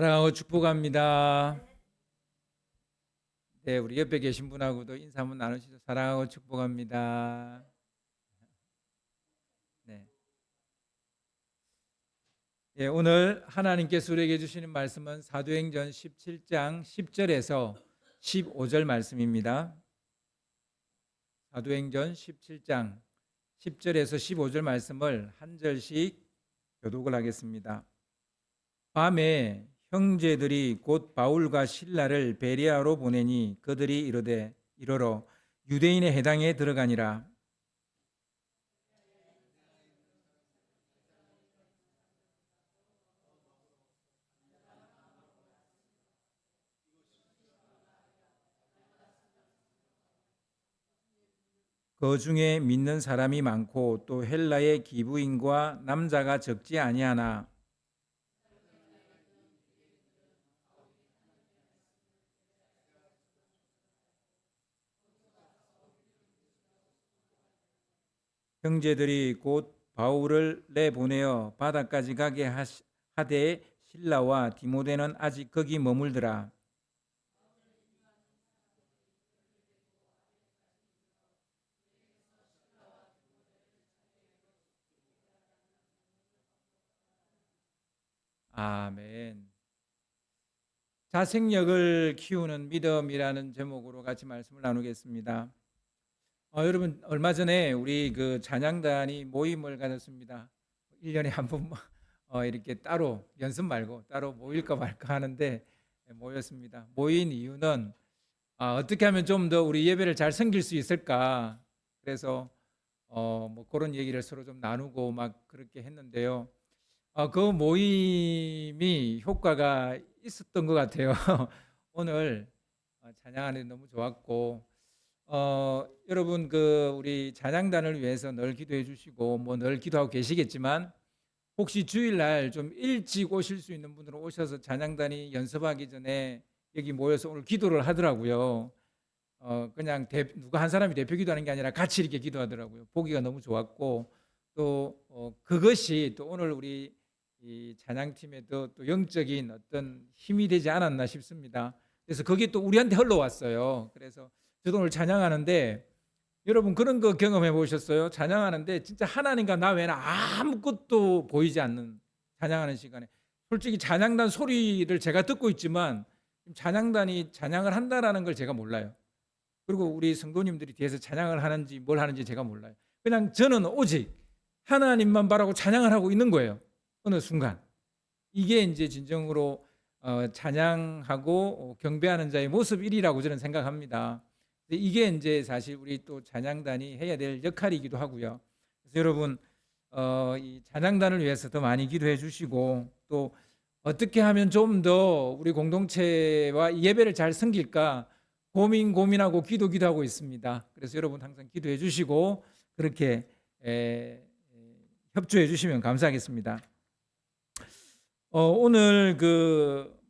사랑하고 축복합니다. 네, 우리 옆에 계신 분하고도 인사 한번 나누시죠. 사랑하고 축복합니다. 네. 예, 오늘 하나님께서 우리에게 주시는 말씀은 사도행전 17장 10절에서 15절 말씀입니다. 사도행전 17장 10절에서 15절 말씀을 한 절씩 교독을 하겠습니다. 밤에 형제들이 곧 바울과 실라를 베레아로 보내니 그들이 이르되 이러러 유대인의 회당에 들어가니라. 그 중에 믿는 사람이 많고 또 헬라의 기부인과 남자가 적지 아니하나 형제들이 곧 바울을 내보내어 바다까지 가게 하되 실라와 디모데는 아직 거기 머물더라. 아멘. 자생력을 키우는 믿음이라는 제목으로 같이 말씀을 나누겠습니다. 여러분 얼마 전에 우리 그 찬양단이 모임을 가졌습니다. 1년에 한 번 이렇게 따로 연습 말고 따로 모일까 말까 하는데 모였습니다. 모인 이유는 어떻게 하면 좀 더 우리 예배를 잘 섬길 수 있을까? 그래서 뭐 그런 얘기를 서로 좀 나누고 막 그렇게 했는데요. 그 모임이 효과가 있었던 것 같아요. 오늘 찬양하는 너무 좋았고 여러분 그 우리 찬양단을 위해서 늘 기도해 주시고 뭐 늘 기도하고 계시겠지만 혹시 주일날 좀 일찍 오실 수 있는 분들은 오셔서 찬양단이 연습하기 전에 여기 모여서 오늘 기도를 하더라고요. 그냥 누가 한 사람이 대표 기도하는 게 아니라 같이 이렇게 기도하더라고요. 보기가 너무 좋았고 또 그것이 또 오늘 우리 이 찬양팀에도 또 영적인 어떤 힘이 되지 않았나 싶습니다. 그래서 그게 또 우리한테 흘러왔어요. 그래서 저도 오늘 찬양하는데 여러분 그런 거 경험해 보셨어요? 찬양하는데 진짜 하나님과 나 외에는 아무것도 보이지 않는 찬양하는 시간에 솔직히 찬양단 소리를 제가 듣고 있지만 찬양단이 찬양을 한다라는 걸 제가 몰라요. 그리고 우리 성도님들이 뒤에서 찬양을 하는지 뭘 하는지 제가 몰라요. 그냥 저는 오직 하나님만 바라고 찬양을 하고 있는 거예요. 어느 순간 이게 이제 진정으로 찬양하고 경배하는 자의 모습이라고 저는 생각합니다. 이게 이제 사실 우리 또 찬양단이 해야 될 역할이기도 하고요. 그래서 여러분 이 찬양단을 위해서 더 많이 기도해 주시고 또 어떻게 하면 좀 더 우리 공동체와 예배를 잘 섬길까 고민하고 기도하고 있습니다. 그래서 여러분 항상 기도해 주시고 그렇게 협조해 주시면 감사하겠습니다. 오늘 그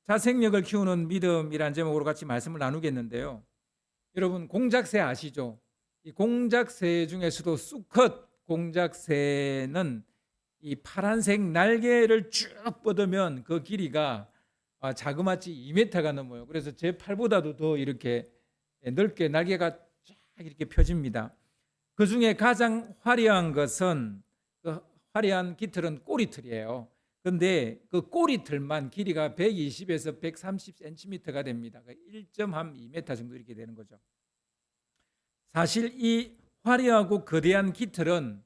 자생력을 키우는 믿음이란 제목으로 같이 말씀을 나누겠는데요. 여러분 공작새 아시죠? 이 공작새 중에서도 수컷 공작새는 이 파란색 날개를 쭉 뻗으면 그 길이가 자그마치 2m가 넘어요. 그래서 제 팔보다도 더 이렇게 넓게 날개가 쫙 이렇게 펴집니다. 그 중에 가장 화려한 것은 그 화려한 깃털은 꼬리털이에요. 근데 그 꼬리털만 길이가 120에서 130cm가 됩니다. 1.2m 정도 이렇게 되는 거죠. 사실 이 화려하고 거대한 깃털은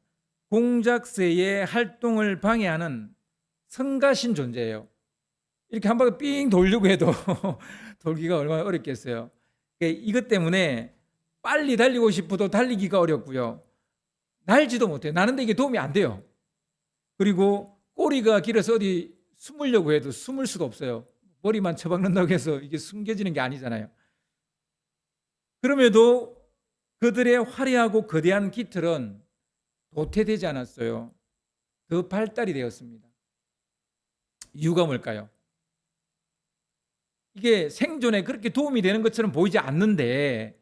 공작새의 활동을 방해하는 성가신 존재예요. 이렇게 한 바퀴 삥 돌려고 해도 돌기가 얼마나 어렵겠어요. 이것 때문에 빨리 달리고 싶어도 달리기가 어렵고요. 날지도 못해요. 나는데 이게 도움이 안 돼요. 그리고 꼬리가 길어서 어디 숨으려고 해도 숨을 수가 없어요. 머리만 처박는다고 해서 이게 숨겨지는 게 아니잖아요. 그럼에도 그들의 화려하고 거대한 깃털은 도태되지 않았어요. 더 발달이 되었습니다. 이유가 뭘까요? 이게 생존에 그렇게 도움이 되는 것처럼 보이지 않는데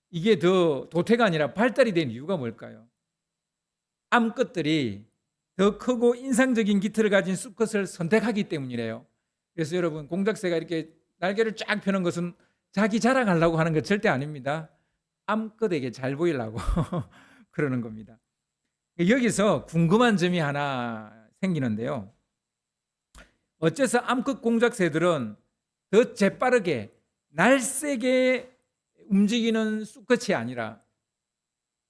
이게 더 도태가 아니라 발달이 된 이유가 뭘까요? 암컷들이 더 크고 인상적인 깃털을 가진 수컷을 선택하기 때문이래요. 그래서 여러분, 공작새가 이렇게 날개를 쫙 펴는 것은 자기 자랑하려고 하는 것 절대 아닙니다. 암컷에게 잘 보이려고 그러는 겁니다. 여기서 궁금한 점이 하나 생기는데요. 어째서 암컷 공작새들은 더 재빠르게 날쌔게 움직이는 수컷이 아니라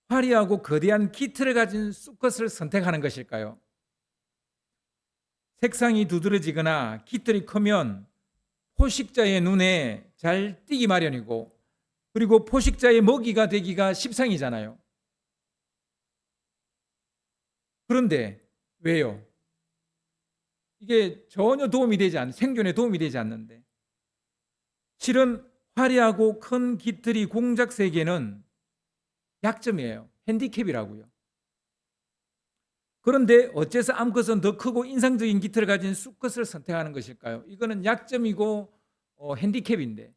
화려하고 거대한 깃털을 가진 수컷을 선택하는 것일까요? 색상이 두드러지거나 깃털이 크면 포식자의 눈에 잘 띄기 마련이고, 그리고 포식자의 먹이가 되기가 십상이잖아요. 그런데 왜요? 이게 전혀 도움이 되지 않는, 생존에 도움이 되지 않는데, 실은 화려하고 큰 깃털이 공작새에게는 약점이에요. 핸디캡이라고요. 그런데 어째서 암컷은 더 크고 인상적인 깃털을 가진 수컷을 선택하는 것일까요? 이거는 약점이고 핸디캡인데,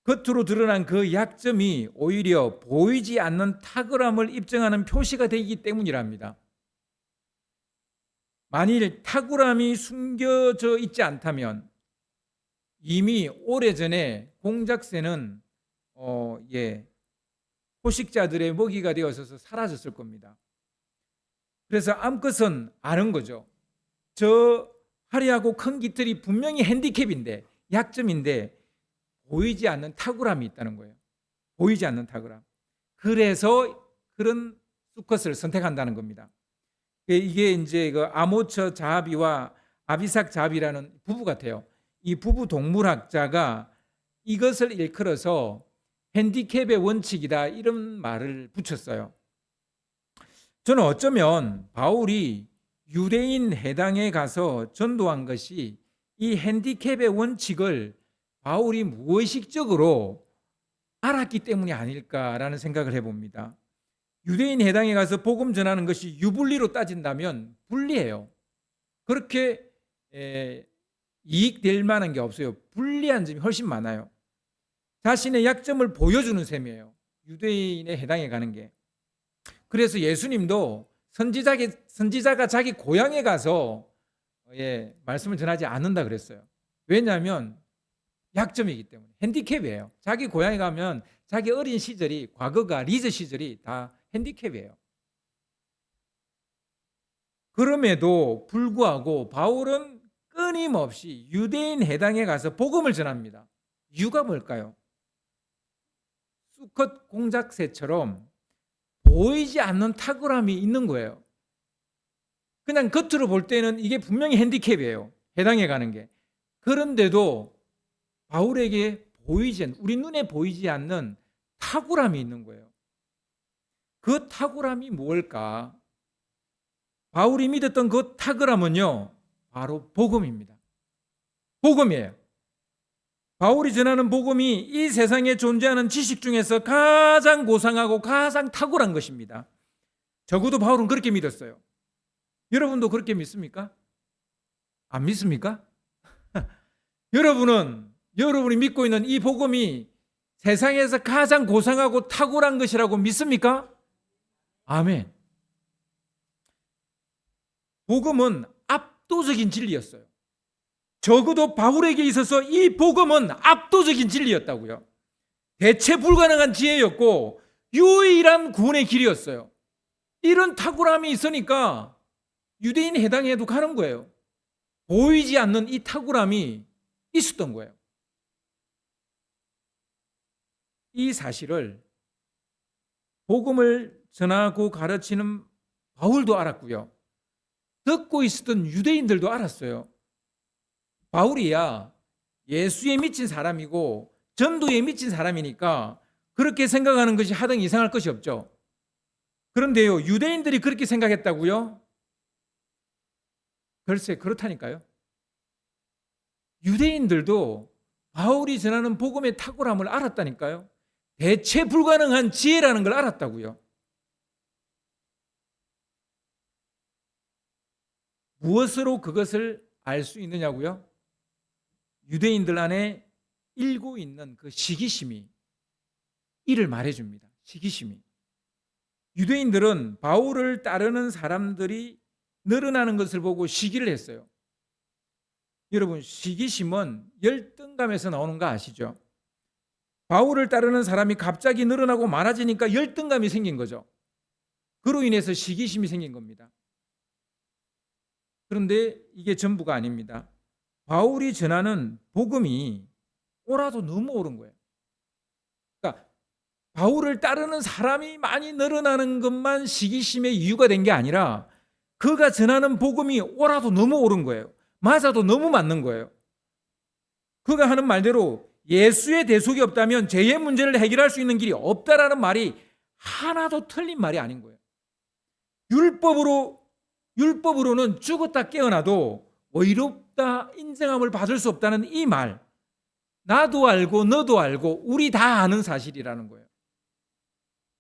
겉으로 드러난 그 약점이 오히려 보이지 않는 탁월함을 입증하는 표시가 되기 때문이랍니다. 만일 탁월함이 숨겨져 있지 않다면 이미 오래전에 공작새는 포식자들의 먹이가 되어서 사라졌을 겁니다. 그래서 암컷은 아는 거죠. 저 화려하고 큰 깃털이 분명히 핸디캡인데, 약점인데 보이지 않는 탁월함이 있다는 거예요. 보이지 않는 탁월함. 그래서 그런 수컷을 선택한다는 겁니다. 이게 이제 그 아모처 자비와 아비삭 자비라는 부부 같아요. 이 부부 동물학자가 이것을 일컬어서 핸디캡의 원칙이다, 이런 말을 붙였어요. 저는 어쩌면 바울이 유대인 해당에 가서 전도한 것이 이 핸디캡의 원칙을 바울이 무의식적으로 알았기 때문이 아닐까라는 생각을 해봅니다. 유대인 해당에 가서 복음 전하는 것이 유불리로 따진다면 불리해요. 그렇게 이익될 만한 게 없어요. 불리한 점이 훨씬 많아요. 자신의 약점을 보여주는 셈이에요. 유대인의 해당에 가는 게. 그래서 예수님도 선지자가 자기 고향에 가서 말씀을 전하지 않는다 그랬어요. 왜냐하면 약점이기 때문에, 핸디캡이에요. 자기 고향에 가면 자기 어린 시절이, 과거가, 리저 시절이 다 핸디캡이에요. 그럼에도 불구하고 바울은 끊임없이 유대인 해당에 가서 복음을 전합니다. 이유가 뭘까요? 수컷 공작새처럼 보이지 않는 탁월함이 있는 거예요. 그냥 겉으로 볼 때는 이게 분명히 핸디캡이에요. 해당해 가는 게. 그런데도 바울에게 우리 눈에 보이지 않는 탁월함이 있는 거예요. 그 탁월함이 무엇일까? 바울이 믿었던 그 탁월함은요, 바로 복음입니다. 복음이에요. 바울이 전하는 복음이 이 세상에 존재하는 지식 중에서 가장 고상하고 가장 탁월한 것입니다. 적어도 바울은 그렇게 믿었어요. 여러분도 그렇게 믿습니까? 안 믿습니까? 여러분이 믿고 있는 이 복음이 세상에서 가장 고상하고 탁월한 것이라고 믿습니까? 아멘. 복음은 압도적인 진리였어요. 적어도 바울에게 있어서 이 복음은 압도적인 진리였다고요. 대체 불가능한 지혜였고 유일한 구원의 길이었어요. 이런 탁월함이 있으니까 유대인 해당에도 가는 거예요. 보이지 않는 이 탁월함이 있었던 거예요. 이 사실을 복음을 전하고 가르치는 바울도 알았고요. 듣고 있었던 유대인들도 알았어요. 바울이야 예수에 미친 사람이고 전도에 미친 사람이니까 그렇게 생각하는 것이 하등 이상할 것이 없죠. 그런데요, 유대인들이 그렇게 생각했다고요? 글쎄, 그렇다니까요. 유대인들도 바울이 전하는 복음의 탁월함을 알았다니까요. 대체 불가능한 지혜라는 걸 알았다고요. 무엇으로 그것을 알 수 있느냐고요? 유대인들 안에 일고 있는 그 시기심이 이를 말해줍니다. 시기심이. 유대인들은 바울을 따르는 사람들이 늘어나는 것을 보고 시기를 했어요. 여러분, 시기심은 열등감에서 나오는 거 아시죠? 바울을 따르는 사람이 갑자기 늘어나고 많아지니까 열등감이 생긴 거죠. 그로 인해서 시기심이 생긴 겁니다. 그런데 이게 전부가 아닙니다. 바울이 전하는 복음이 옳아도 너무 옳은 거예요. 그러니까 바울을 따르는 사람이 많이 늘어나는 것만 시기심의 이유가 된 게 아니라 그가 전하는 복음이 옳아도 너무 옳은 거예요. 맞아도 너무 맞는 거예요. 그가 하는 말대로 예수의 대속이 없다면 죄의 문제를 해결할 수 있는 길이 없다라는 말이 하나도 틀린 말이 아닌 거예요. 율법으로는 죽었다 깨어나도 의롭다 인정함을 받을 수 없다는 이 말, 나도 알고 너도 알고 우리 다 아는 사실이라는 거예요.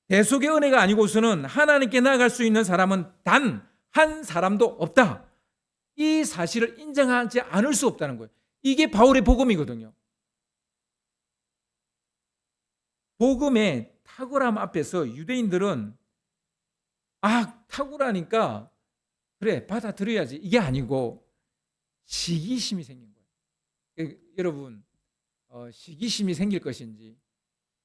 대속의 은혜가 아니고서는 하나님께 나아갈 수 있는 사람은 단 한 사람도 없다. 이 사실을 인정하지 않을 수 없다는 거예요. 이게 바울의 복음이거든요. 복음의 탁월함 앞에서 유대인들은 탁월하니까 그래 받아들여야지 이게 아니고 시기심이 생긴 거예요. 여러분, 시기심이 생길 것인지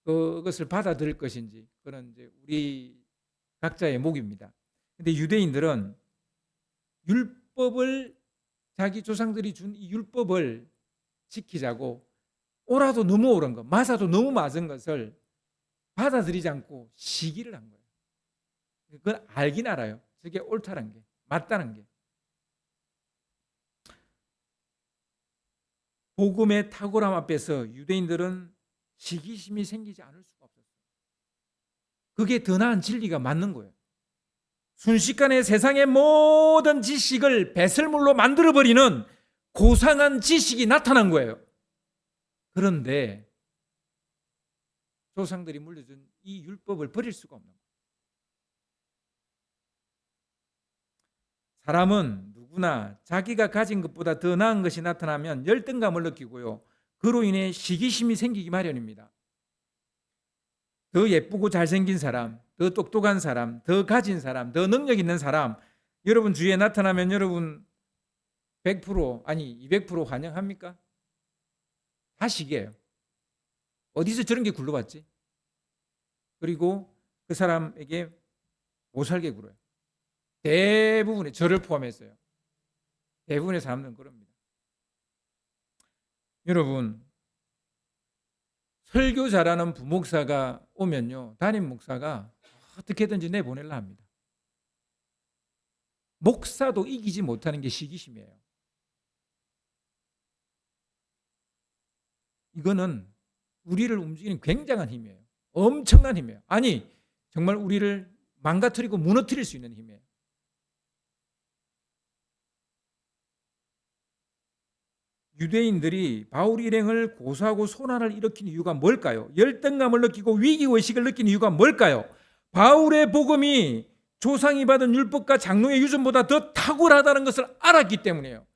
그것을 받아들일 것인지 그건 이제 우리 각자의 몫입니다. 근데 유대인들은 율법을, 자기 조상들이 준 이 율법을 지키자고 옳아도 너무 옳은 것, 맞아도 너무 맞은 것을 받아들이지 않고 시기를 한 거예요. 그건 알긴 알아요. 저게 옳다는 게, 맞다는 게. 복음의 탁월함 앞에서 유대인들은 시기심이 생기지 않을 수가 없었어요. 그게 더 나은 진리가 맞는 거예요. 순식간에 세상의 모든 지식을 배설물로 만들어버리는 고상한 지식이 나타난 거예요. 그런데 조상들이 물려준 이 율법을 버릴 수가 없는 거예요. 사람은 누구나 자기가 가진 것보다 더 나은 것이 나타나면 열등감을 느끼고요. 그로 인해 시기심이 생기기 마련입니다. 더 예쁘고 잘생긴 사람, 더 똑똑한 사람, 더 가진 사람, 더 능력 있는 사람, 여러분 주위에 나타나면 여러분 100% 아니 200% 환영합니까? 다 시기예요. 어디서 저런 게 굴러왔지? 그리고 그 사람에게 못 살게 굴어요. 대부분의, 저를 포함해서요. 대부분의 사람들은 그럽니다. 여러분, 설교 잘하는 부목사가 오면요, 담임 목사가 어떻게든지 내보내려 합니다. 목사도 이기지 못하는 게 시기심이에요. 이거는 우리를 움직이는 굉장한 힘이에요. 엄청난 힘이에요. 아니, 정말 우리를 망가뜨리고 무너뜨릴 수 있는 힘이에요. 유대인들이 바울 일행을 고소하고 소란을 일으킨 이유가 뭘까요? 열등감을 느끼고 위기의식을 느낀 이유가 뭘까요? 바울의 복음이 조상이 받은 율법과 장로의 유전보다 더 탁월하다는 것을 알았기 때문이에요.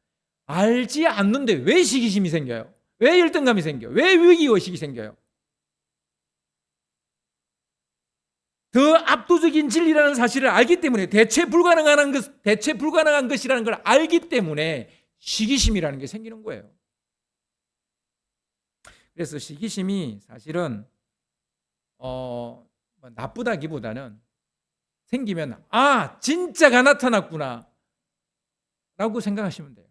알지 않는데 왜 시기심이 생겨요? 왜 열등감이 생겨요? 왜 위기의식이 생겨요? 더 압도적인 진리라는 사실을 알기 때문에, 대체 불가능한 것이라는 걸 알기 때문에 시기심이라는 게 생기는 거예요. 그래서 시기심이 사실은 나쁘다기보다는 생기면 진짜가 나타났구나 라고 생각하시면 돼요.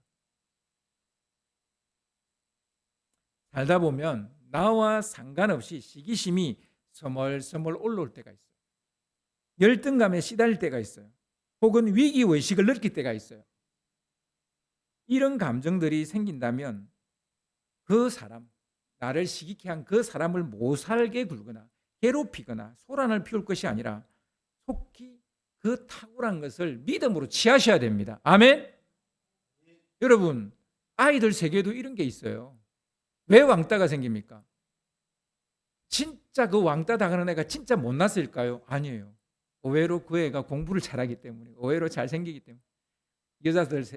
살다 보면 나와 상관없이 시기심이 서멀서멀 올라올 때가 있어요. 열등감에 시달릴 때가 있어요. 혹은 위기의식을 느낄 때가 있어요. 이런 감정들이 생긴다면 그 사람, 나를 시기케 한 그 사람을 못 살게 굴거나 괴롭히거나 소란을 피울 것이 아니라 속히 그 탁월한 것을 믿음으로 취하셔야 됩니다. 아멘? 여러분, 아이들 세계에도 이런 게 있어요. 왜 왕따가 생깁니까? 진짜 그 왕따 당하는 애가 진짜 못났을까요? 아니에요. 의외로 그 애가 공부를 잘하기 때문에, 의외로 잘생기기 때문에,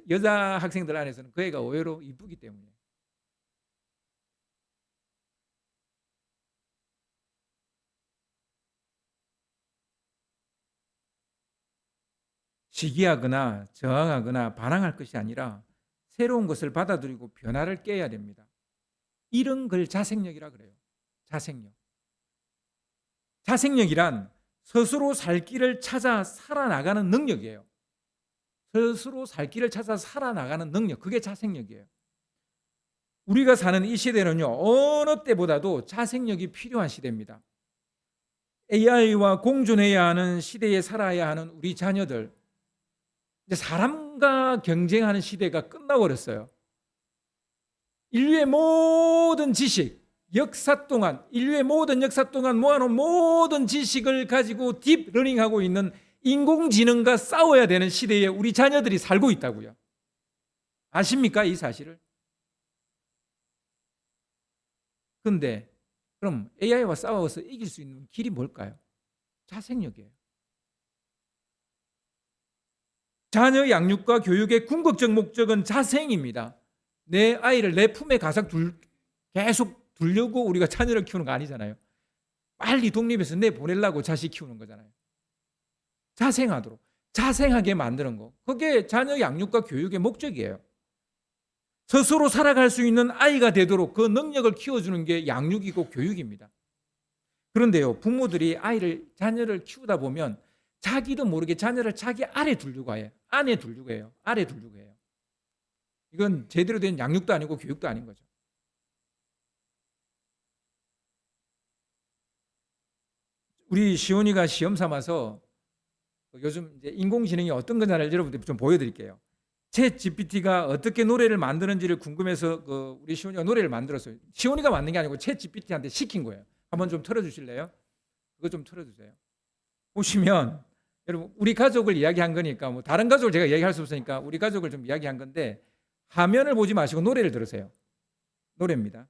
여자 학생들 안에서는 그 애가 의외로 이쁘기 때문에. 시기하거나 저항하거나 반항할 것이 아니라 새로운 것을 받아들이고 변화를 깨야 됩니다. 이런 걸 자생력이라 그래요. 자생력. 자생력이란 스스로 살 길을 찾아 살아나가는 능력이에요. 스스로 살 길을 찾아 살아나가는 능력, 그게 자생력이에요. 우리가 사는 이 시대는요, 어느 때보다도 자생력이 필요한 시대입니다. AI와 공존해야 하는 시대에 살아야 하는 우리 자녀들, 이제 사람과 경쟁하는 시대가 끝나버렸어요. 인류의 모든 지식, 인류의 모든 역사 동안 모아놓은 모든 지식을 가지고 딥러닝하고 있는 인공지능과 싸워야 되는 시대에 우리 자녀들이 살고 있다고요. 아십니까, 이 사실을? 그런데 그럼 AI와 싸워서 이길 수 있는 길이 뭘까요? 자생력이에요. 자녀 양육과 교육의 궁극적 목적은 자생입니다. 내 아이를 내 품에 계속 두려고 우리가 자녀를 키우는 거 아니잖아요. 빨리 독립해서 내보내려고 자식 키우는 거잖아요. 자생하도록, 자생하게 만드는 거, 그게 자녀 양육과 교육의 목적이에요. 스스로 살아갈 수 있는 아이가 되도록 그 능력을 키워주는 게 양육이고 교육입니다. 그런데요, 부모들이 자녀를 키우다 보면 자기도 모르게 자녀를 자기 아래 두려고 해요. 안에 두려고 해요. 아래 두려고 해요. 이건 제대로 된 양육도 아니고 교육도 아닌 거죠. 우리 시온이가 시험 삼아서 요즘 이제 인공지능이 어떤 거냐를 여러분들 좀 보여드릴게요. 챗 GPT가 어떻게 노래를 만드는지를 궁금해서 우리 시온이가 노래를 만들었어요. 시온이가 만든 게 아니고 챗 GPT한테 시킨 거예요. 한번 좀 틀어주실래요? 그거 좀 틀어주세요. 보시면 여러분, 우리 가족을 이야기한 거니까 뭐 다른 가족을 제가 이야기할 수 없으니까 우리 가족을 좀 이야기한 건데, 화면을 보지 마시고 노래를 들으세요. 노래입니다.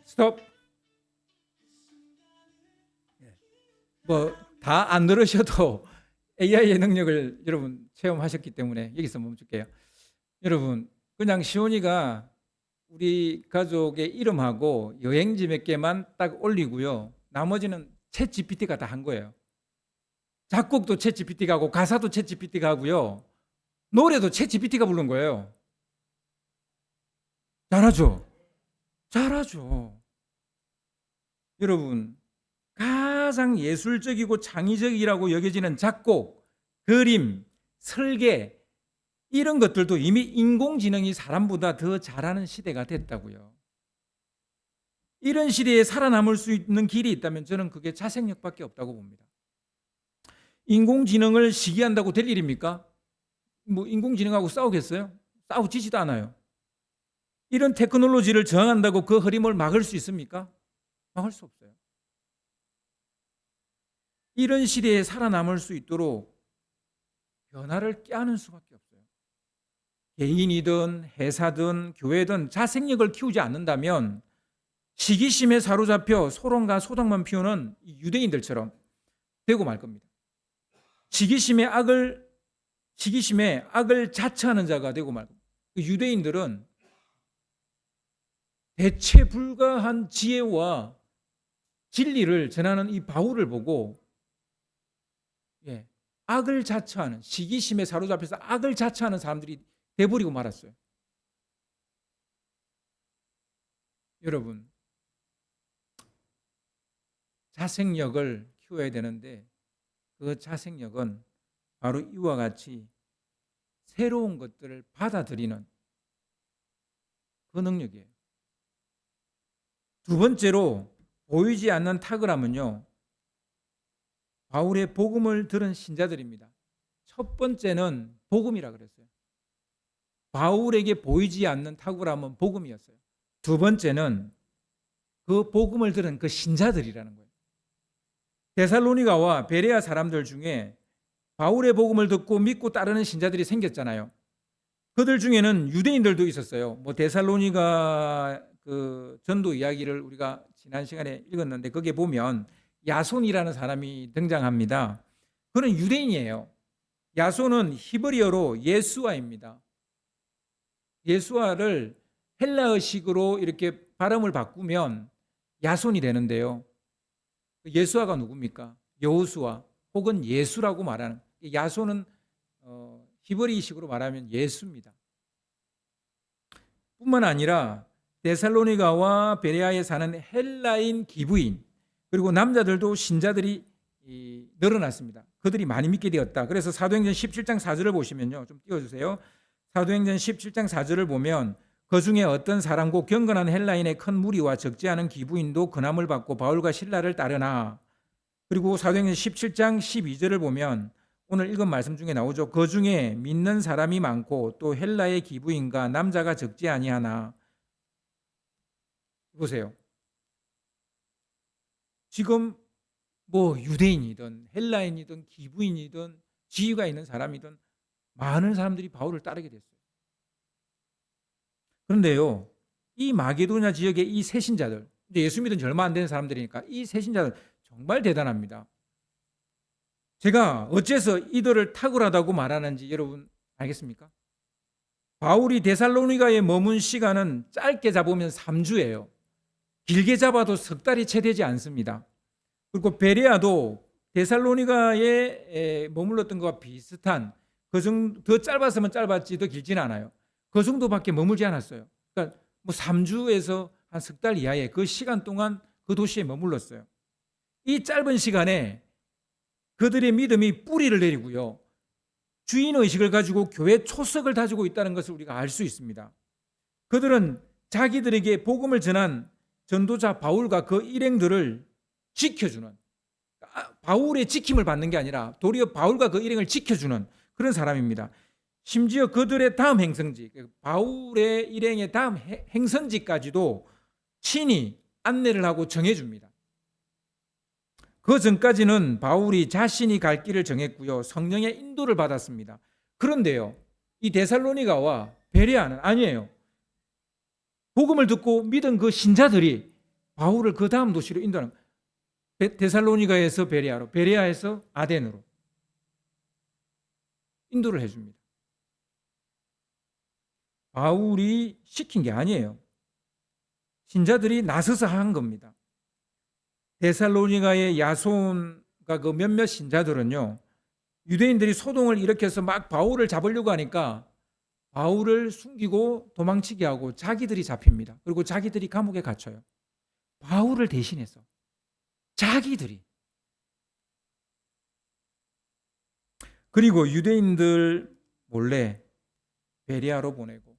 스톱. 뭐 다 안 들으셔도 AI의 능력을 여러분 체험하셨기 때문에 여기서 멈출게요. 여러분, 그냥 시온이가 우리 가족의 이름하고 여행지 몇 개만 딱 올리고요, 나머지는 챗 GPT가 다 한 거예요. 작곡도 챗 GPT가 하고 가사도 챗 GPT가 하고요, 노래도 챗 GPT가 부른 거예요. 잘하죠? 잘하죠. 여러분, 가장 예술적이고 창의적이라고 여겨지는 작곡, 그림, 설계, 이런 것들도 이미 인공지능이 사람보다 더 잘하는 시대가 됐다고요. 이런 시대에 살아남을 수 있는 길이 있다면 저는 그게 자생력밖에 없다고 봅니다. 인공지능을 시기한다고 될 일입니까? 뭐 인공지능하고 싸우겠어요? 싸우지지도 않아요. 이런 테크놀로지를 저항한다고 그 흐름을 막을 수 있습니까? 막을 수 없어요. 이런 시대에 살아남을 수 있도록 변화를 꾀하는 수밖에 없어요. 개인이든 회사든 교회든 자생력을 키우지 않는다면 시기심에 사로잡혀 소론과 소동만 피우는 유대인들처럼 되고 말 겁니다. 시기심에 악을 자처하는 자가 되고 말 겁니다. 유대인들은 대체 불가한 지혜와 진리를 전하는 이 바울을 보고 악을 자처하는, 시기심에 사로잡혀서 악을 자처하는 사람들이 돼버리고 말았어요. 여러분, 자생력을 키워야 되는데 그 자생력은 바로 이와 같이 새로운 것들을 받아들이는 그 능력이에요. 두 번째로 보이지 않는 탁월함은요, 바울의 복음을 들은 신자들입니다. 첫 번째는 복음이라 그랬어요. 바울에게 보이지 않는 탁월함은 복음이었어요. 두 번째는 그 복음을 들은 그 신자들이라는 거예요. 데살로니가와 베레아 사람들 중에 바울의 복음을 듣고 믿고 따르는 신자들이 생겼잖아요. 그들 중에는 유대인들도 있었어요. 데살로니가 그 전도 이야기를 우리가 지난 시간에 읽었는데 거기에 보면 야손이라는 사람이 등장합니다. 그는 유대인이에요. 야손은 히브리어로 예수아입니다. 예수아를 헬라어식으로 이렇게 발음을 바꾸면 야손이 되는데요. 예수아가 누굽니까? 여호수아 혹은 예수라고 말하는, 야손은 히브리식으로 말하면 예수입니다. 뿐만 아니라 데살로니가와 베레아에 사는 헬라인 기브인, 그리고 남자들도 신자들이 늘어났습니다. 그들이 많이 믿게 되었다. 그래서 사도행전 17장 4절을 보시면요, 좀 띄워주세요. 사도행전 17장 4절을 보면 그 중에 어떤 사람고 경건한 헬라인의 큰 무리와 적지 않은 기브인도 근함을 받고 바울과 실라를 따르나. 그리고 사도행전 17장 12절을 보면 오늘 읽은 말씀 중에 나오죠. 그 중에 믿는 사람이 많고 또 헬라의 기브인과 남자가 적지 아니하나. 보세요. 지금 유대인이든 헬라인이든 기브인이든 지위가 있는 사람이든 많은 사람들이 바울을 따르게 됐어요. 그런데요, 이 마게도냐 지역의 이 새신자들, 예수 믿은 지 얼마 안 된 사람들이니까 이 새신자들 정말 대단합니다. 제가 어째서 이들을 탁월하다고 말하는지 여러분 알겠습니까? 바울이 데살로니가에 머문 시간은 짧게 잡으면 3주예요. 길게 잡아도 석 달이 채 되지 않습니다. 그리고 베레아도 데살로니가에 머물렀던 것과 비슷한, 그 정도, 더 짧았으면 짧았지 더 길지는 않아요. 그 정도밖에 머물지 않았어요. 그러니까 3주에서 한 석 달 이하의 그 시간 동안 그 도시에 머물렀어요. 이 짧은 시간에 그들의 믿음이 뿌리를 내리고요, 주인의식을 가지고 교회 초석을 다지고 있다는 것을 우리가 알 수 있습니다. 그들은 자기들에게 복음을 전한 전도자 바울과 그 일행들을 지켜주는, 바울의 지킴을 받는 게 아니라 도리어 바울과 그 일행을 지켜주는 그런 사람입니다. 심지어 그들의 다음 행성지, 바울의 일행의 다음 행선지까지도 친히 안내를 하고 정해줍니다. 그 전까지는 바울이 자신이 갈 길을 정했고요, 성령의 인도를 받았습니다. 그런데요, 이 데살로니가와 베레아는 아니에요. 복음을 듣고 믿은 그 신자들이 바울을 그 다음 도시로 인도하는, 데살로니가에서 베레아로, 베레아에서 아덴으로 인도를 해줍니다. 바울이 시킨 게 아니에요. 신자들이 나서서 한 겁니다. 데살로니가의 야손과 그 몇몇 신자들은요, 유대인들이 소동을 일으켜서 막 바울을 잡으려고 하니까 바울을 숨기고 도망치게 하고 자기들이 잡힙니다. 그리고 자기들이 감옥에 갇혀요. 바울을 대신해서 자기들이. 그리고 유대인들 몰래 베레아로 보내고,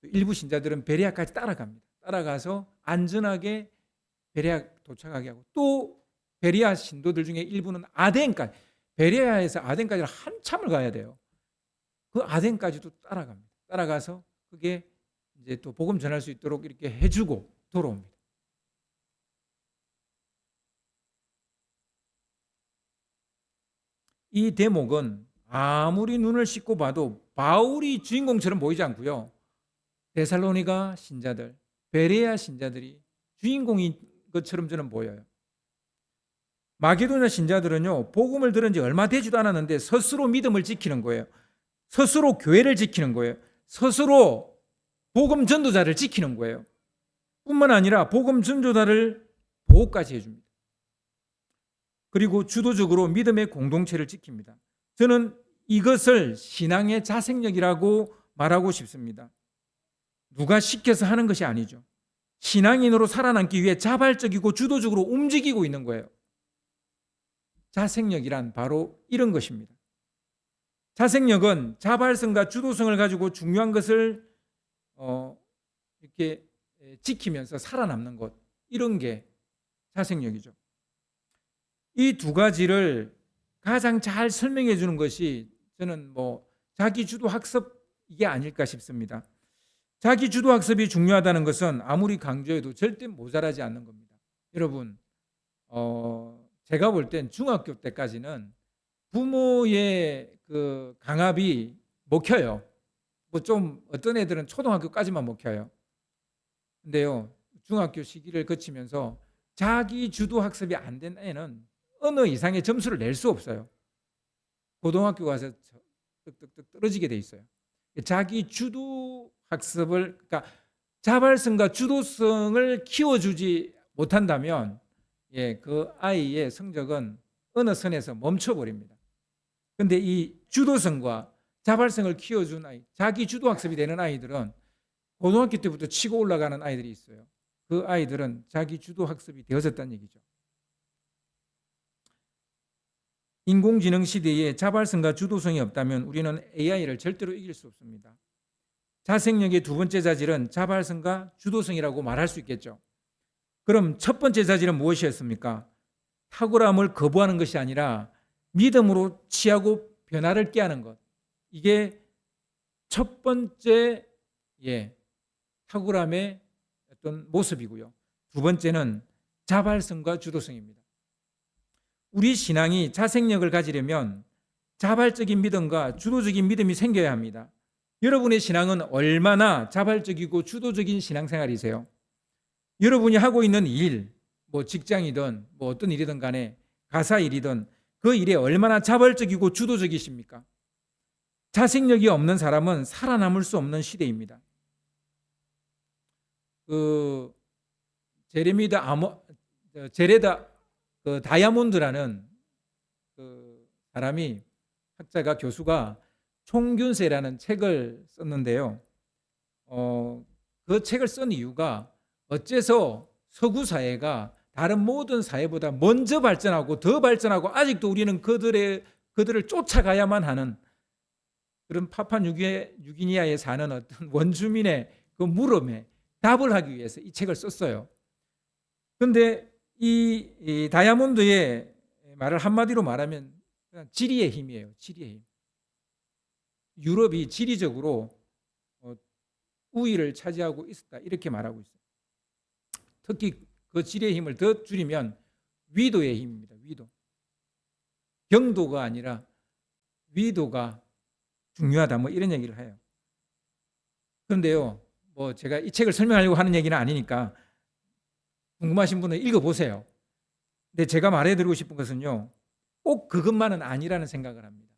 일부 신자들은 베레아까지 따라갑니다. 따라가서 안전하게 베레아 도착하게 하고, 또 베레아 신도들 중에 일부는 아덴까지, 베레아에서 아덴까지 한참을 가야 돼요. 그 아덴까지도 따라갑니다. 따라가서 그게 이제 또 복음 전할 수 있도록 이렇게 해주고 돌아옵니다. 이 대목은 아무리 눈을 씻고 봐도 바울이 주인공처럼 보이지 않고요, 데살로니가 신자들, 베레아 신자들이 주인공인 것처럼 저는 보여요. 마게도냐 신자들은요, 복음을 들은 지 얼마 되지도 않았는데 스스로 믿음을 지키는 거예요. 스스로 교회를 지키는 거예요. 스스로 복음 전도자를 지키는 거예요. 뿐만 아니라 복음 전도자를 보호까지 해줍니다. 그리고 주도적으로 믿음의 공동체를 지킵니다. 저는 이것을 신앙의 자생력이라고 말하고 싶습니다. 누가 시켜서 하는 것이 아니죠. 신앙인으로 살아남기 위해 자발적이고 주도적으로 움직이고 있는 거예요. 자생력이란 바로 이런 것입니다. 자생력은 자발성과 주도성을 가지고 중요한 것을 이렇게 지키면서 살아남는 것, 이런 게 자생력이죠. 이 두 가지를 가장 잘 설명해 주는 것이 저는 자기 주도 학습 이게 아닐까 싶습니다. 자기 주도 학습이 중요하다는 것은 아무리 강조해도 절대 모자라지 않는 겁니다. 여러분, 제가 볼 땐 중학교 때까지는 부모의 그 강압이 먹혀요. 좀 어떤 애들은 초등학교까지만 먹혀요. 근데요, 중학교 시기를 거치면서 자기 주도 학습이 안 된 애는 어느 이상의 점수를 낼 수 없어요. 고등학교 가서 뜩뜩뜩 떨어지게 돼 있어요. 자기 주도 학습을, 그러니까 자발성과 주도성을 키워주지 못한다면 그 아이의 성적은 어느 선에서 멈춰버립니다. 그런데 이 주도성과 자발성을 키워준 아이, 자기 주도 학습이 되는 아이들은 고등학교 때부터 치고 올라가는 아이들이 있어요. 그 아이들은 자기 주도 학습이 되어졌다는 얘기죠. 인공지능 시대에 자발성과 주도성이 없다면 우리는 AI를 절대로 이길 수 없습니다. 자생력의 두 번째 자질은 자발성과 주도성이라고 말할 수 있겠죠. 그럼 첫 번째 자질은 무엇이었습니까? 탁월함을 거부하는 것이 아니라 믿음으로 취하고 변화를 꾀하는 것. 이게 첫 번째 탁월함의 어떤 모습이고요. 두 번째는 자발성과 주도성입니다. 우리 신앙이 자생력을 가지려면 자발적인 믿음과 주도적인 믿음이 생겨야 합니다. 여러분의 신앙은 얼마나 자발적이고 주도적인 신앙생활이세요? 여러분이 하고 있는 일, 직장이든 어떤 일이든 간에 가사 일이든 그 일에 얼마나 자발적이고 주도적이십니까? 자생력이 없는 사람은 살아남을 수 없는 시대입니다. 제레다 다이아몬드라는 그 사람이, 학자가, 교수가 총균세라는 책을 썼는데요. 그 책을 쓴 이유가 어째서 서구 사회가 다른 모든 사회보다 먼저 발전하고 더 발전하고 아직도 우리는 그들을 쫓아가야만 하는 그런 파푸아뉴기니아에 사는 어떤 원주민의 그 물음에 답을 하기 위해서 이 책을 썼어요. 그런데 이 다이아몬드의 말을 한마디로 말하면 지리의 힘이에요. 지리의 힘. 유럽이 지리적으로 우위를 차지하고 있었다, 이렇게 말하고 있어요. 특히 그 지리의 힘을 더 줄이면 위도의 힘입니다. 위도. 경도가 아니라 위도가 중요하다, 이런 얘기를 해요. 그런데요, 제가 이 책을 설명하려고 하는 얘기는 아니니까 궁금하신 분은 읽어보세요. 근데 제가 말해드리고 싶은 것은요, 꼭 그것만은 아니라는 생각을 합니다.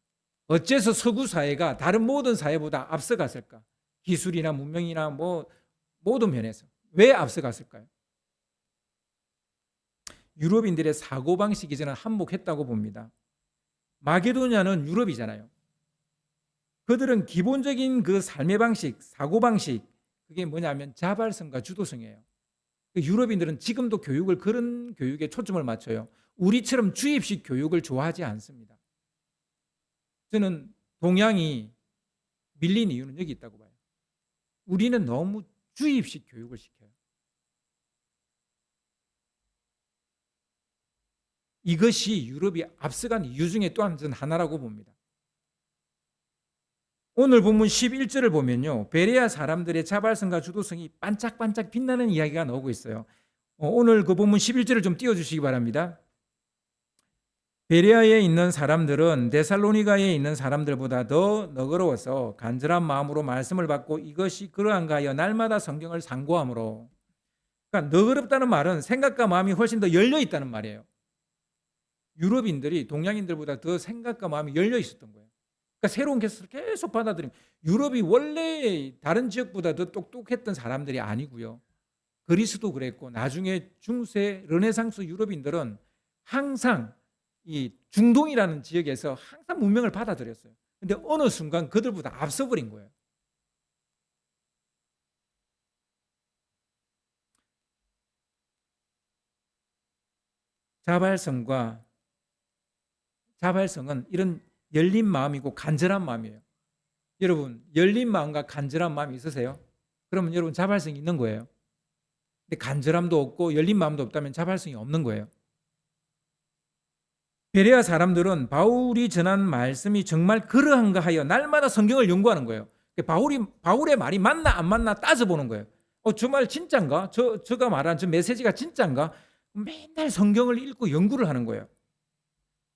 어째서 서구 사회가 다른 모든 사회보다 앞서갔을까? 기술이나 문명이나 모든 면에서 왜 앞서갔을까요? 유럽인들의 사고방식이 저는 한몫했다고 봅니다. 마게도냐는 유럽이잖아요. 그들은 기본적인 그 삶의 방식, 사고방식, 그게 뭐냐면 자발성과 주도성이에요. 유럽인들은 지금도 교육을 그런 교육에 초점을 맞춰요. 우리처럼 주입식 교육을 좋아하지 않습니다. 저는 동양이 밀린 이유는 여기 있다고 봐요. 우리는 너무 주입식 교육을 시켜요. 이것이 유럽이 앞서간 이유 중에 또한 저는 하나라고 봅니다. 오늘 본문 11절을 보면요, 베레아 사람들의 자발성과 주도성이 반짝반짝 빛나는 이야기가 나오고 있어요. 오늘 그 본문 11절을 좀 띄워주시기 바랍니다. 베레아에 있는 사람들은 데살로니가에 있는 사람들보다 더 너그러워서 간절한 마음으로 말씀을 받고 이것이 그러한가 하여 날마다 성경을 상고함으로. 그러니까 너그럽다는 말은 생각과 마음이 훨씬 더 열려 있다는 말이에요. 유럽인들이 동양인들보다 더 생각과 마음이 열려 있었던 거예요. 그러니까 새로운 개수를 계속 받아들이면, 유럽이 원래 다른 지역보다 더 똑똑했던 사람들이 아니고요. 그리스도 그랬고, 나중에 중세 르네상스 유럽인들은 항상 이 중동이라는 지역에서 항상 문명을 받아들였어요. 근데 어느 순간 그들보다 앞서버린 거예요. 자발성은 이런 열린 마음이고 간절한 마음이에요. 여러분, 열린 마음과 간절한 마음이 있으세요? 그러면 여러분 자발성이 있는 거예요. 근데 간절함도 없고 열린 마음도 없다면 자발성이 없는 거예요. 베레아 사람들은 바울이 전한 말씀이 정말 그러한가 하여 날마다 성경을 연구하는 거예요. 바울의 말이 맞나 안 맞나 따져보는 거예요. 저 말 진짠가? 저가 말한 저 메시지가 진짠가? 맨날 성경을 읽고 연구를 하는 거예요.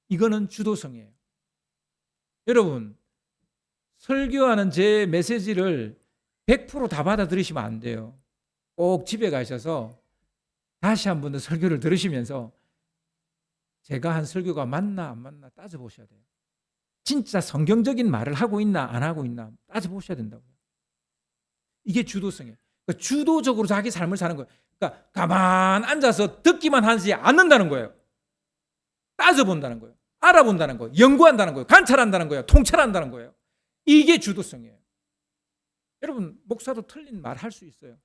이거는 주도성이에요. 여러분, 설교하는 제 메시지를 100%다 받아들이시면 안 돼요. 꼭 집에 가셔서 다시 한 번 더 설교를 들으시면서 제가 한 설교가 맞나 안 맞나 따져보셔야 돼요. 진짜 성경적인 말을 하고 있나 안 하고 있나 따져보셔야 된다고요. 이게 주도성이에요. 그러니까 주도적으로 자기 삶을 사는 거예요. 그러니까 가만 앉아서 듣기만 하지 않는다는 거예요. 따져본다는 거예요. 알아본다는 거예요. 연구한다는 거예요. 관찰한다는 거예요. 통찰한다는 거예요. 이게 주도성이에요. 여러분, 목사도 틀린 말 할 수 있어요.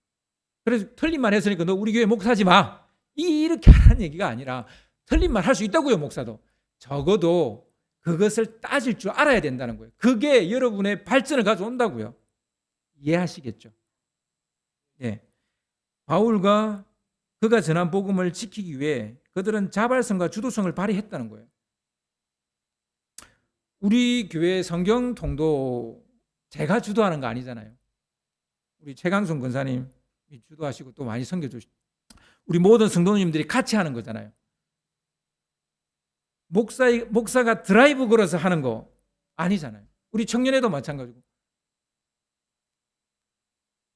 그래서 틀린 말 했으니까 너 우리 교회 목사지 마, 이렇게 하라는 얘기가 아니라 틀린 말 할 수 있다고요. 목사도 적어도 그것을 따질 줄 알아야 된다는 거예요. 그게 여러분의 발전을 가져온다고요. 이해하시겠죠? 예. 바울과 그가 전한 복음을 지키기 위해 그들은 자발성과 주도성을 발휘했다는 거예요. 우리 교회 성경 통도 제가 주도하는 거 아니잖아요. 우리 최강성 권사님이 주도하시고 또 많이 섬겨주시고 우리 모든 성도님들이 같이 하는 거잖아요. 목사가 드라이브 걸어서 하는 거 아니잖아요. 우리 청년회도 마찬가지고.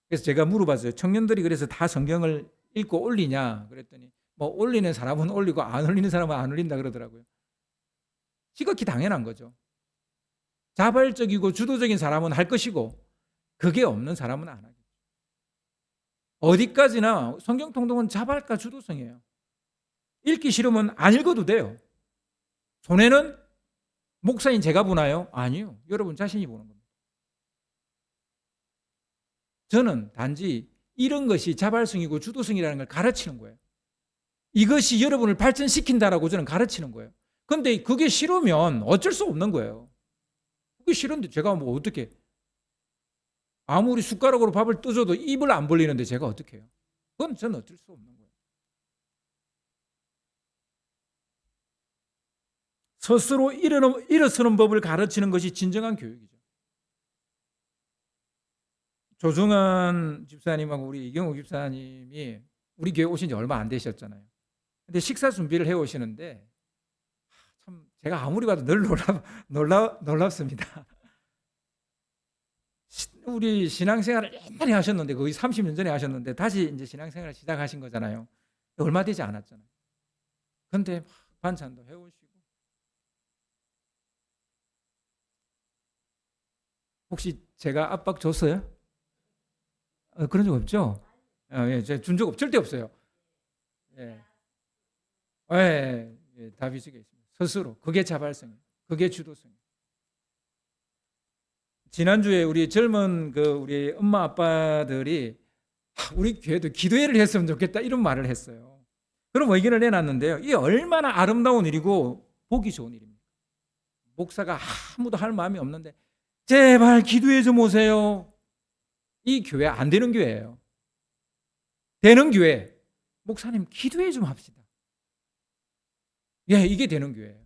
그래서 제가 물어봤어요. 청년들이 그래서 다 성경을 읽고 올리냐 그랬더니 뭐 올리는 사람은 올리고 안 올리는 사람은 안 올린다 그러더라고요. 지극히 당연한 거죠. 자발적이고 주도적인 사람은 할 것이고 그게 없는 사람은 안 하겠죠. 어디까지나 성경 통독은 자발과 주도성이에요. 읽기 싫으면 안 읽어도 돼요. 손해는 목사인 제가 보나요? 아니요. 여러분 자신이 보는 겁니다. 저는 단지 이런 것이 자발성이고 주도성이라는 걸 가르치는 거예요. 이것이 여러분을 발전시킨다라고 저는 가르치는 거예요. 그런데 그게 싫으면 어쩔 수 없는 거예요. 그게 싫은데 제가 뭐 어떻게, 아무리 숟가락으로 밥을 떠줘도 입을 안 벌리는데 제가 어떻게 해요? 그건 저는 어쩔 수 없는 거예요. 스스로 일어서는 법을 가르치는 것이 진정한 교육이죠. 조중환 집사님하고 우리 이경욱 집사님이 우리 교회 오신 지 얼마 안 되셨잖아요. 근데 식사 준비를 해 오시는데 참 제가 아무리 봐도 늘 놀랍습니다. 우리 신앙생활을 옛날에 하셨는데 거의 30년 전에 하셨는데 다시 이제 신앙생활을 시작하신 거잖아요. 얼마 되지 않았잖아요. 근데 반찬도 해 오시고, 혹시 제가 압박 줬어요? 그런 적 없죠? 예, 제가 준 적 절대 없어요. 예. 답이 저게 있습니다. 스스로. 그게 자발성이에요. 그게 주도성이에요. 지난주에 우리 젊은 우리 엄마 아빠들이 우리 교회도 기도회를 했으면 좋겠다 이런 말을 했어요. 그럼 의견을 내놨는데요. 이게 얼마나 아름다운 일이고 보기 좋은 일입니다. 목사가 아무도 할 마음이 없는데 제발 기도회 좀 오세요. 이 교회 안 되는 교회예요. 되는 교회. 목사님 기도회 좀 합시다. 예, 이게 되는 교회예요.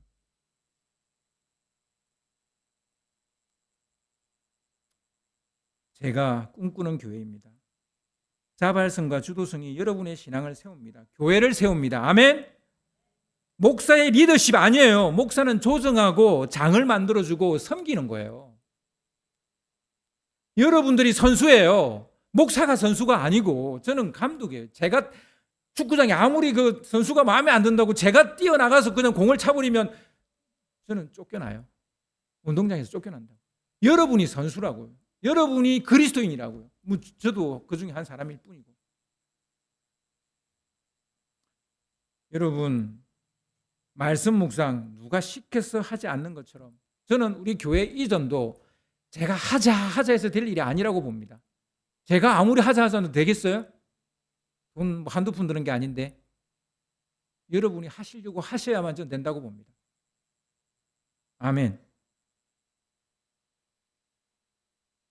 제가 꿈꾸는 교회입니다. 자발성과 주도성이 여러분의 신앙을 세웁니다. 교회를 세웁니다. 아멘. 목사의 리더십 아니에요. 목사는 조정하고 장을 만들어주고 섬기는 거예요. 여러분들이 선수예요. 목사가 선수가 아니고 저는 감독이에요. 제가 축구장에 아무리 그 선수가 마음에 안 든다고 제가 뛰어나가서 그냥 공을 차버리면 저는 쫓겨나요. 운동장에서 쫓겨난다. 여러분이 선수라고요. 여러분이 그리스도인이라고요. 뭐 저도 그 중에 한 사람일 뿐이고. 여러분, 말씀 묵상 누가 시켜서 하지 않는 것처럼 저는 우리 교회 이전도 제가 하자 해서 될 일이 아니라고 봅니다. 제가 아무리 하자 해도 되겠어요? 돈 한두 푼 드는 게 아닌데 여러분이 하시려고 하셔야만 전 된다고 봅니다. 아멘.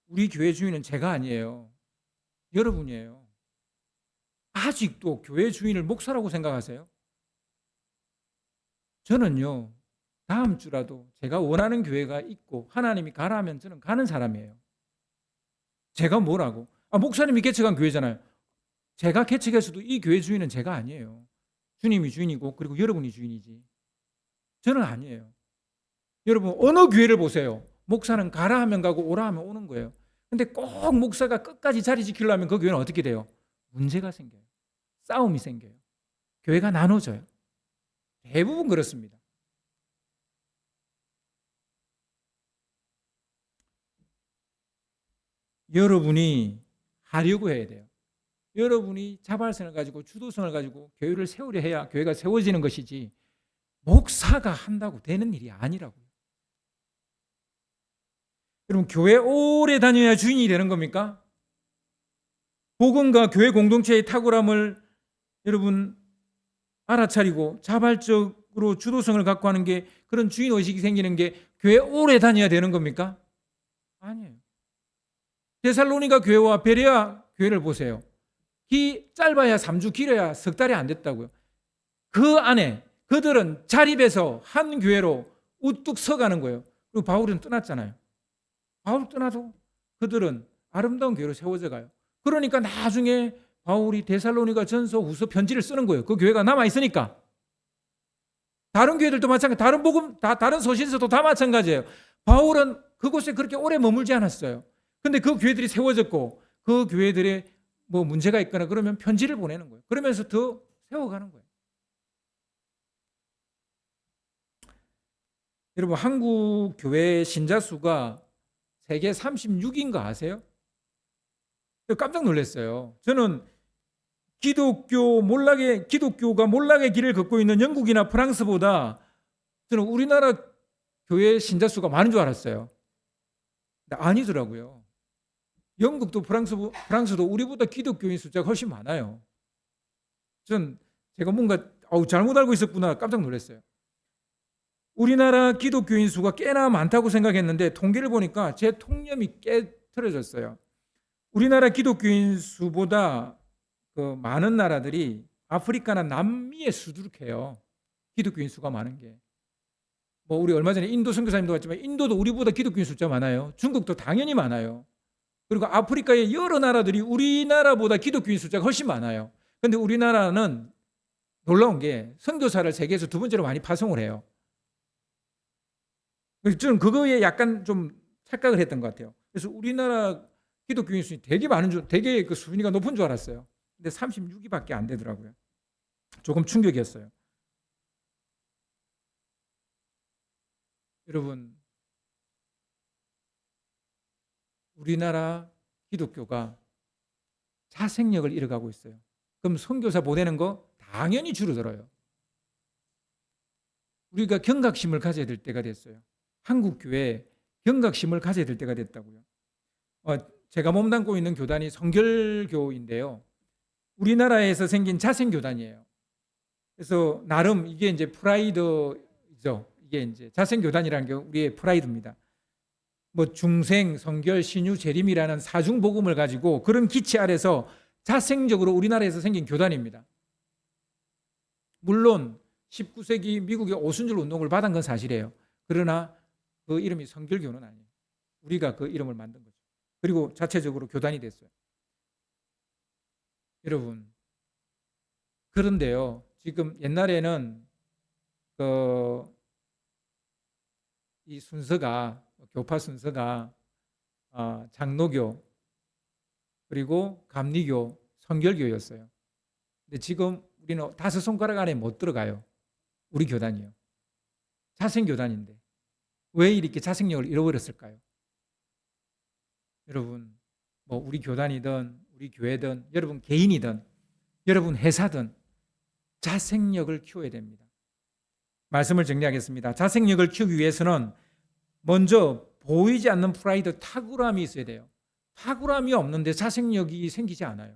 우리 교회 주인은 제가 아니에요. 여러분이에요. 아직도 교회 주인을 목사라고 생각하세요? 저는요, 다음 주라도 제가 원하는 교회가 있고 하나님이 가라 하면 저는 가는 사람이에요. 제가 뭐라고? 목사님이 개척한 교회잖아요. 제가 개척했어도 이 교회 주인은 제가 아니에요. 주님이 주인이고 그리고 여러분이 주인이지. 저는 아니에요. 여러분 어느 교회를 보세요. 목사는 가라 하면 가고 오라 하면 오는 거예요. 근데 꼭 목사가 끝까지 자리 지키려면 그 교회는 어떻게 돼요? 문제가 생겨요. 싸움이 생겨요. 교회가 나눠져요. 대부분 그렇습니다. 여러분이 하려고 해야 돼요. 여러분이 자발성을 가지고 주도성을 가지고 교회를 세우려 해야 교회가 세워지는 것이지 목사가 한다고 되는 일이 아니라고요. 여러분 교회 오래 다녀야 주인이 되는 겁니까? 복음과 교회 공동체의 탁월함을 여러분 알아차리고 자발적으로 주도성을 갖고 하는 게 그런 주인의식이 생기는 게 교회 오래 다녀야 되는 겁니까? 아니에요. 데살로니가 교회와 베레아 교회를 보세요. 짧아야 3주, 길어야 석 달이 안 됐다고요. 그 안에 그들은 자립해서 한 교회로 우뚝 서가는 거예요. 그리고 바울은 떠났잖아요. 바울 떠나도 그들은 아름다운 교회로 세워져 가요. 그러니까 나중에 바울이 데살로니가 전서 후서 편지를 쓰는 거예요. 그 교회가 남아있으니까. 다른 교회들도 마찬가지, 다른 복음, 다른 소신서도 다 마찬가지예요. 바울은 그곳에 그렇게 오래 머물지 않았어요. 근데 그 교회들이 세워졌고 그 교회들의 뭐 문제가 있거나 그러면 편지를 보내는 거예요. 그러면서 더 세워가는 거예요. 여러분 한국 교회 신자 수가 세계 36인가 아세요? 깜짝 놀랐어요. 저는 기독교가 몰락의 길을 걷고 있는 영국이나 프랑스보다 저는 우리나라 교회 신자 수가 많은 줄 알았어요. 근데 아니더라고요. 영국도 프랑스도 우리보다 기독교인 숫자가 훨씬 많아요. 제가 뭔가 잘못 알고 있었구나 깜짝 놀랐어요. 우리나라 기독교인 수가 꽤나 많다고 생각했는데 통계를 보니까 제 통념이 깨트려졌어요. 우리나라 기독교인 수보다 그 많은 나라들이 아프리카나 남미에 수두룩해요. 기독교인 수가 많은 게. 뭐 우리 얼마 전에 인도 선교사님도 왔지만 인도도 우리보다 기독교인 숫자 많아요. 중국도 당연히 많아요. 그리고 아프리카의 여러 나라들이 우리나라보다 기독교인 숫자가 훨씬 많아요. 그런데 우리나라는 놀라운 게 선교사를 세계에서 두 번째로 많이 파송을 해요. 저는 그거에 약간 좀 착각을 했던 것 같아요. 그래서 우리나라 기독교인 수는 되게 그 수준이가 높은 줄 알았어요. 근데 36위밖에 안 되더라고요. 조금 충격이었어요. 여러분, 우리나라 기독교가 자생력을 잃어가고 있어요. 그럼 선교사 보내는 거 당연히 줄어들어요. 우리가 경각심을 가져야 될 때가 됐어요. 한국 교회에 경각심을 가져야 될 때가 됐다고요. 제가 몸담고 있는 교단이 성결교인데요. 우리나라에서 생긴 자생교단이에요. 그래서 나름 이게 이제 프라이드죠. 이게 이제 자생교단이라는 게 우리의 프라이드입니다. 뭐 중생, 성결, 신유, 재림이라는 사중 복음을 가지고 그런 기치 아래서 자생적으로 우리나라에서 생긴 교단입니다. 물론 19세기 미국의 오순절 운동을 받은 건 사실이에요. 그러나 그 이름이 성결교는 아니에요. 우리가 그 이름을 만든 거죠. 그리고 자체적으로 교단이 됐어요. 여러분, 그런데요, 지금 옛날에는 이 순서가 교파 순서가 장로교 그리고 감리교, 성결교였어요. 근데 지금 우리는 5손가락 안에 못 들어가요. 우리 교단이요. 자생교단인데 왜 이렇게 자생력을 잃어버렸을까요? 여러분, 뭐 우리 교단이든 우리 교회든 여러분 개인이든 여러분 회사든 자생력을 키워야 됩니다. 말씀을 정리하겠습니다. 자생력을 키우기 위해서는 먼저 보이지 않는 프라이드, 탁월함이 있어야 돼요. 탁월함이 없는데 자생력이 생기지 않아요.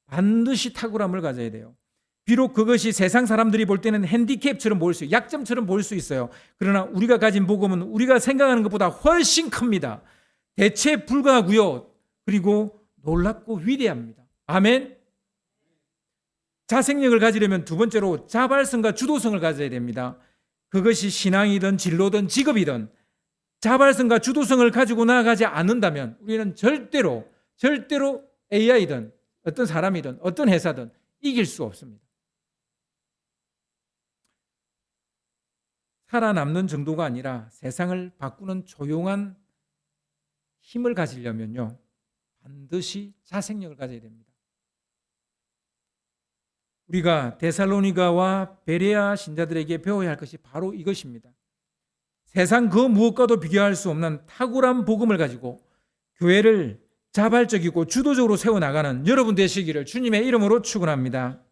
반드시 탁월함을 가져야 돼요. 비록 그것이 세상 사람들이 볼 때는 핸디캡처럼 보일 수 있어요. 약점처럼 보일 수 있어요. 그러나 우리가 가진 복음은 우리가 생각하는 것보다 훨씬 큽니다. 대체 불가하고요. 그리고 놀랍고 위대합니다. 아멘. 자생력을 가지려면 두 번째로 자발성과 주도성을 가져야 됩니다. 그것이 신앙이든 진로든 직업이든 자발성과 주도성을 가지고 나아가지 않는다면 우리는 절대로 AI든 어떤 사람이든 어떤 회사든 이길 수 없습니다. 살아남는 정도가 아니라 세상을 바꾸는 조용한 힘을 가지려면요, 반드시 자생력을 가져야 됩니다. 우리가 데살로니가와 베레아 신자들에게 배워야 할 것이 바로 이것입니다. 세상 그 무엇과도 비교할 수 없는 탁월한 복음을 가지고 교회를 자발적이고 주도적으로 세워나가는 여러분 되시기를 주님의 이름으로 축원합니다.